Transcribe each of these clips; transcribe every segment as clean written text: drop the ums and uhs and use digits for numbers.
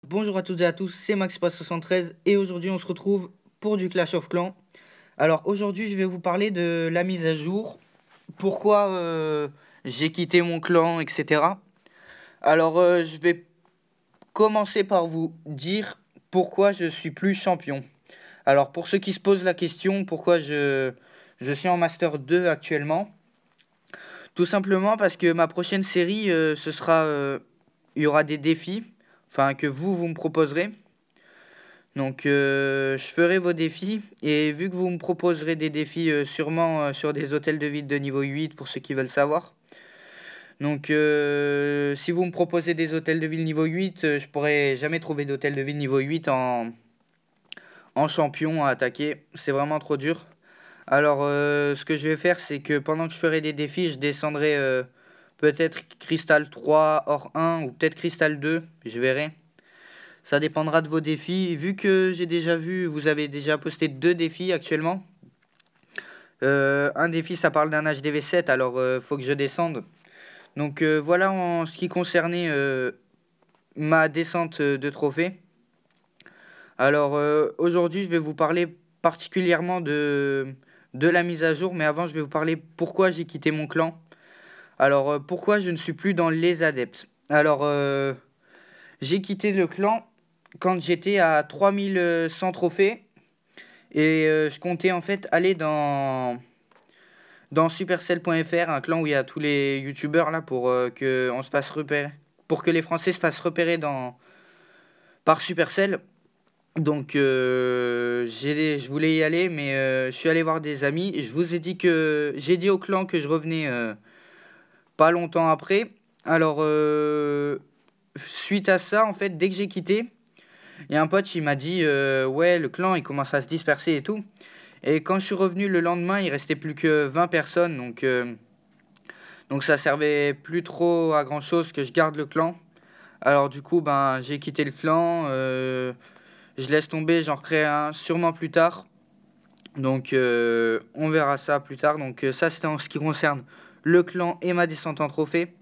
Bonjour à toutes et à tous, c'est MaxPass73 et aujourd'hui on se retrouve pour du Clash of Clans. Alors aujourd'hui je vais vous parler de la mise à jour, pourquoi j'ai quitté mon clan, etc. Alors je vais commencer par vous dire pourquoi je suis plus champion. Alors pour ceux qui se posent la question, pourquoi je suis en Master 2 actuellement, tout simplement parce que ma prochaine série, il y aura des défis, enfin que vous me proposerez. Donc, je ferai vos défis et vu que vous me proposerez des défis, sûrement, sur des hôtels de ville de niveau 8 pour ceux qui veulent savoir. Donc, si vous me proposez des hôtels de ville niveau 8, je pourrais jamais trouver d'hôtel de ville niveau 8 en champion à attaquer. C'est vraiment trop dur. Alors, ce que je vais faire, c'est que pendant que je ferai des défis, je descendrai, peut-être Cristal 3 hors 1 ou peut-être Cristal 2, je verrai. Ça dépendra de vos défis. Vu que vous avez déjà posté 2 défis actuellement. Un défi, ça parle d'un HDV7, alors faut que je descende. Donc voilà en ce qui concernait ma descente de trophée. Alors aujourd'hui, je vais vous parler particulièrement de la mise à jour, mais avant, je vais vous parler pourquoi j'ai quitté mon clan. Alors pourquoi je ne suis plus dans les adeptes. Alors j'ai quitté le clan quand j'étais à 3100 trophées et je comptais en fait aller dans Supercell.fr, un clan où il y a tous les youtubeurs là pour que on se fasse repérer, pour que les Français se fassent repérer par Supercell. Donc je voulais y aller, mais je suis allé voir des amis. Et je vous ai dit que j'ai dit au clan que je revenais pas longtemps après. Alors suite à ça, en fait, dès que j'ai quitté, il y a un pote qui m'a dit ouais, le clan il commence à se disperser et tout. Et quand je suis revenu le lendemain, il restait plus que 20 personnes, donc ça servait plus trop à grand chose que je garde le clan. Alors du coup, ben j'ai quitté le clan, je laisse tomber, j'en recrée un sûrement plus tard. Donc on verra ça plus tard. Donc ça c'était en ce qui concerne le clan et ma descente en trophée.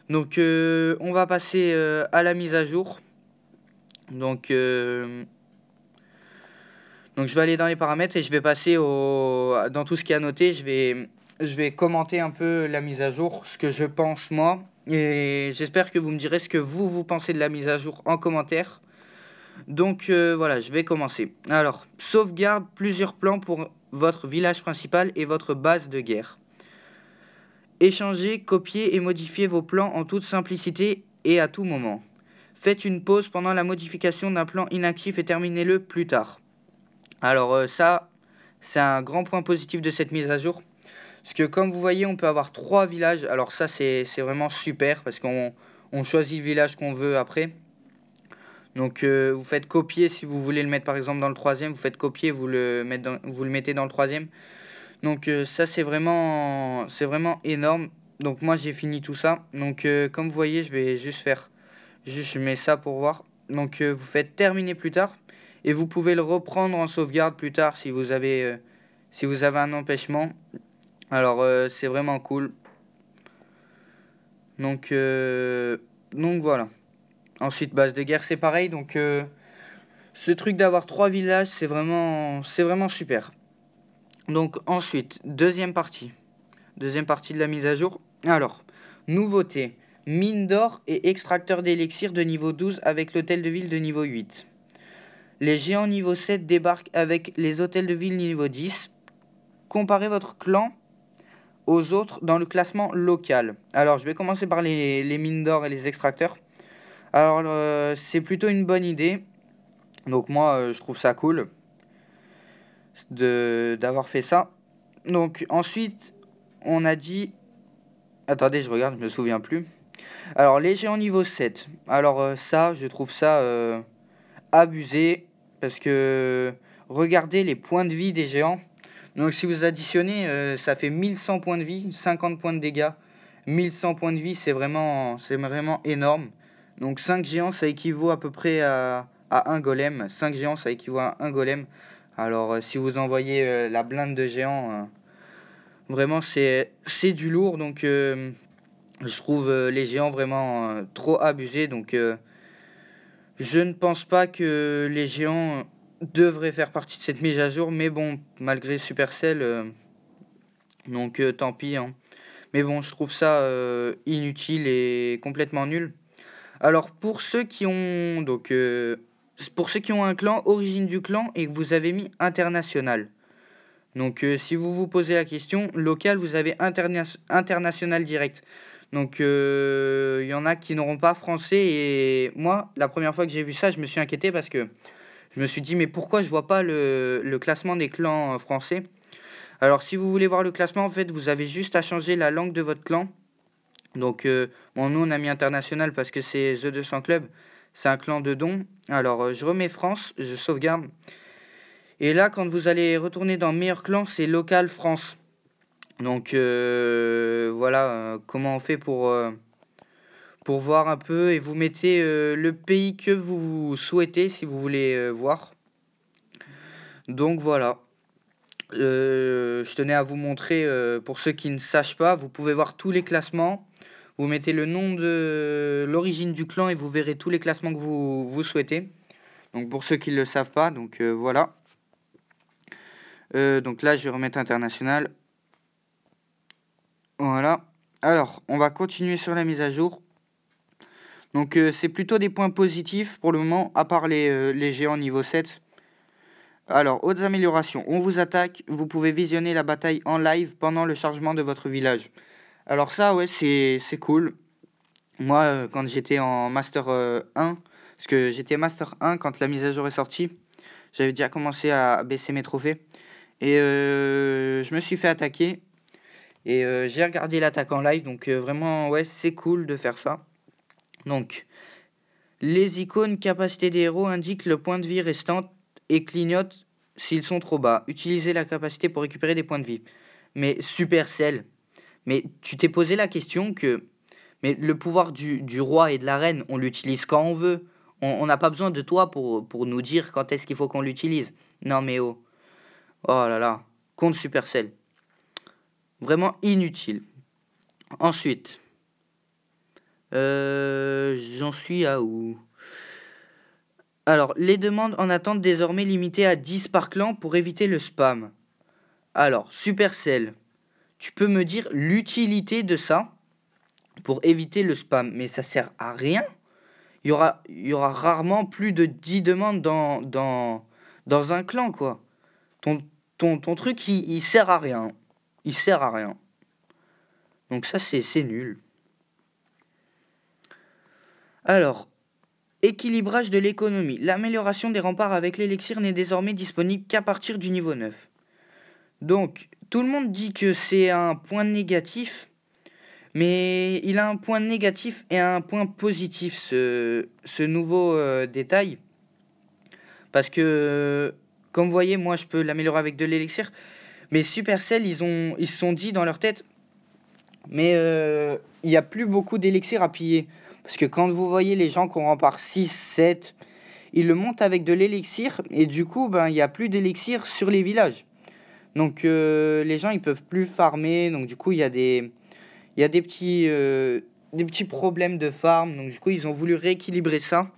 Donc on va passer à la mise à jour. Donc, donc je vais aller dans les paramètres et je vais passer dans tout ce qui est annoté. Je vais commenter un peu la mise à jour, ce que je pense moi. Et j'espère que vous me direz ce que vous pensez de la mise à jour en commentaire. Donc voilà, je vais commencer. Alors, sauvegarde plusieurs plans pour votre village principal et votre base de guerre. Échangez, copiez et modifiez vos plans en toute simplicité et à tout moment. Faites une pause pendant la modification d'un plan inactif et terminez-le plus tard. Alors ça, c'est un grand point positif de cette mise à jour. Parce que comme vous voyez, on peut avoir 3 villages. Alors ça, c'est vraiment super parce qu'on choisit le village qu'on veut après. Donc vous faites copier si vous voulez le mettre par exemple dans le troisième. Vous faites copier, vous le mettez dans le troisième. Donc ça, c'est vraiment énorme. Donc moi, j'ai fini tout ça. Donc comme vous voyez, je vais juste faire... Juste, je mets ça pour voir. Donc vous faites terminer plus tard. Et vous pouvez le reprendre en sauvegarde plus tard si vous avez un empêchement. Alors c'est vraiment cool. Donc, donc voilà. Ensuite, base de guerre, c'est pareil. Donc ce truc d'avoir 3 villages, c'est vraiment super. Donc ensuite, deuxième partie. Deuxième partie de la mise à jour. Alors, nouveauté. Mine d'or et extracteur d'élixir de niveau 12 avec l'hôtel de ville de niveau 8. Les géants niveau 7 débarquent avec les hôtels de ville niveau 10. Comparez votre clan aux autres dans le classement local. Alors, je vais commencer par les mines d'or et les extracteurs. Alors, c'est plutôt une bonne idée. Donc moi, je trouve ça cool d'avoir fait ça. Donc ensuite, on a dit... Attendez, je regarde, je me souviens plus. Alors, les géants niveau 7. Alors ça, je trouve ça abusé. Parce que regardez les points de vie des géants. Donc si vous additionnez, ça fait 1100 points de vie, 50 points de dégâts. 1100 points de vie, c'est vraiment énorme. Donc 5 géants, ça équivaut à peu près à un golem. 5 géants, ça équivaut à un golem. Alors si vous envoyez la blinde de géants, vraiment c'est du lourd. Donc je trouve les géants vraiment trop abusés. Donc Je ne pense pas que les géants devraient faire partie de cette mise à jour, mais bon, malgré Supercell, donc tant pis, hein. Mais bon, je trouve ça, inutile et complètement nul. Alors pour ceux qui ont un clan, origine du clan et que vous avez mis international. Donc si vous vous posez la question, local, vous avez international direct. Donc il y en a qui n'auront pas français et moi, la première fois que j'ai vu ça, je me suis inquiété parce que je me suis dit: «Mais pourquoi je vois pas le classement des clans, français?» Alors si vous voulez voir le classement, en fait, vous avez juste à changer la langue de votre clan. Donc bon, nous, on a mis international parce que c'est The 200 Club, c'est un clan de dons. Alors, je remets France, je sauvegarde et là, quand vous allez retourner dans meilleur clan, c'est local France. Donc voilà, comment on fait pour voir un peu et vous mettez, le pays que vous souhaitez si vous voulez, voir. Donc voilà, je tenais à vous montrer, pour ceux qui ne sachent pas, vous pouvez voir tous les classements. Vous mettez le nom de l'origine du clan et vous verrez tous les classements que vous souhaitez. Donc pour ceux qui ne le savent pas, donc voilà. Donc là, je vais remettre international. Voilà. Alors, on va continuer sur la mise à jour. Donc c'est plutôt des points positifs pour le moment, à part les géants niveau 7. Alors, autres améliorations. On vous attaque, vous pouvez visionner la bataille en live pendant le chargement de votre village. Alors ça, ouais, c'est cool. Moi, quand j'étais en Master 1, parce que j'étais Master 1 quand la mise à jour est sortie, j'avais déjà commencé à baisser mes trophées. Et je me suis fait attaquer. Et j'ai regardé l'attaque en live, donc vraiment, ouais, c'est cool de faire ça. Donc, les icônes capacité des héros indiquent le point de vie restant et clignotent s'ils sont trop bas. Utilisez la capacité pour récupérer des points de vie. Mais Supercell, mais tu t'es posé la question que mais le pouvoir du roi et de la reine, on l'utilise quand on veut. On n'a pas besoin de toi pour nous dire quand est-ce qu'il faut qu'on l'utilise. Non mais oh. Oh là là. Contre Supercell. Vraiment inutile. Ensuite. J'en suis à où? Alors, les demandes en attente désormais limitées à 10 par clan pour éviter le spam. Alors, Supercell, tu peux me dire l'utilité de ça pour éviter le spam, mais ça sert à rien. Il y aura rarement plus de 10 demandes dans un clan, quoi. Ton, ton truc, il sert à rien. Il sert à rien. Donc ça, c'est nul. Alors, équilibrage de l'économie. L'amélioration des remparts avec l'élixir n'est désormais disponible qu'à partir du niveau 9. Donc, tout le monde dit que c'est un point négatif, mais il a un point négatif et un point positif, ce nouveau détail. Parce que, comme vous voyez, moi, je peux l'améliorer avec de l'élixir. Mais Supercell, ils se sont dit dans leur tête, mais il n'y a plus beaucoup d'élixir à piller. Parce que quand vous voyez les gens qu'on rempart 6, 7, ils le montent avec de l'élixir. Et du coup, ben, il n'y a plus d'élixir sur les villages. Donc les gens, ils peuvent plus farmer. Donc du coup, il y a des petits problèmes de farm. Donc du coup, ils ont voulu rééquilibrer ça.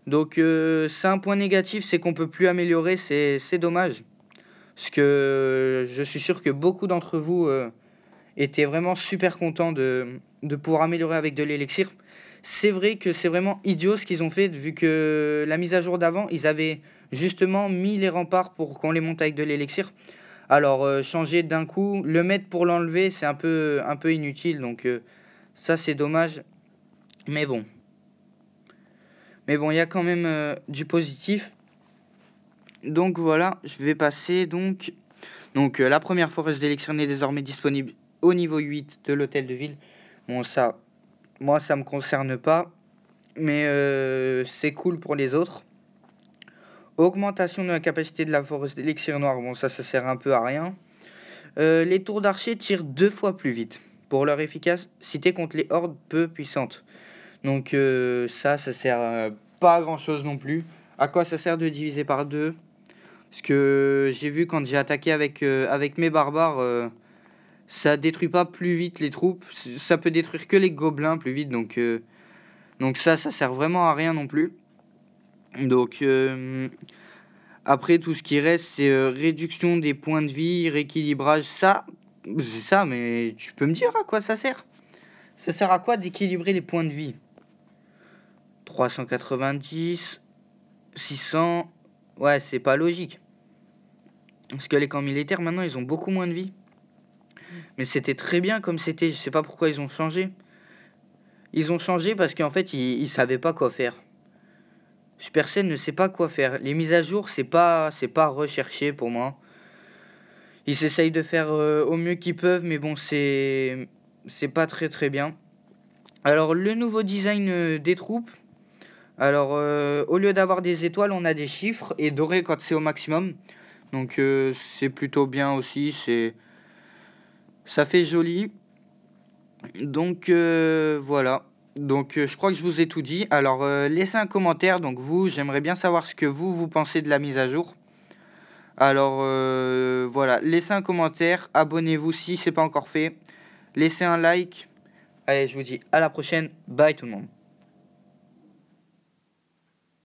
Donc c'est un point négatif, c'est qu'on peut plus améliorer. C'est dommage. Parce que je suis sûr que beaucoup d'entre vous étaient vraiment super contents de pouvoir améliorer avec de l'élixir. C'est vrai que c'est vraiment idiot ce qu'ils ont fait, vu que la mise à jour d'avant, ils avaient justement mis les remparts pour qu'on les monte avec de l'élixir. Alors, changer d'un coup, le mettre pour l'enlever, c'est un peu inutile, donc ça c'est dommage. Mais bon. Mais bon, il y a quand même du positif. Donc voilà, je vais passer donc... Donc la première forest d'élixir n'est désormais disponible au niveau 8 de l'hôtel de ville. Bon ça, moi ça me concerne pas, mais c'est cool pour les autres. Augmentation de la capacité de la forest d'élixir noir, bon ça sert un peu à rien. Les tours d'archer tirent 2 fois plus vite pour leur efficacité contre les hordes peu puissantes. Donc ça sert pas à grand chose non plus. À quoi ça sert de diviser par 2? Parce que j'ai vu quand j'ai attaqué avec mes barbares, ça détruit pas plus vite les troupes. Ça peut détruire que les gobelins plus vite. Donc Donc ça sert vraiment à rien non plus. Donc après tout ce qui reste, c'est réduction des points de vie, rééquilibrage. Ça, c'est ça, mais tu peux me dire à quoi ça sert? Ça sert à quoi d'équilibrer les points de vie? 390, 600. Ouais, c'est pas logique. Parce que les camps militaires, maintenant, ils ont beaucoup moins de vie. Mais c'était très bien comme c'était. Je sais pas pourquoi ils ont changé. Ils ont changé parce qu'en fait, ils savaient pas quoi faire. Supercell ne sait pas quoi faire. Les mises à jour, c'est pas recherché pour moi. Ils essayent de faire au mieux qu'ils peuvent, mais bon, c'est pas très très bien. Alors, le nouveau design des troupes. Alors, au lieu d'avoir des étoiles, on a des chiffres et doré quand c'est au maximum. Donc, c'est plutôt bien aussi. Ça fait joli. Donc, voilà. Donc, je crois que je vous ai tout dit. Alors, laissez un commentaire. Donc, j'aimerais bien savoir ce que vous pensez de la mise à jour. Alors, voilà. Laissez un commentaire. Abonnez-vous si c'est pas encore fait. Laissez un like. Allez, je vous dis à la prochaine. Bye tout le monde.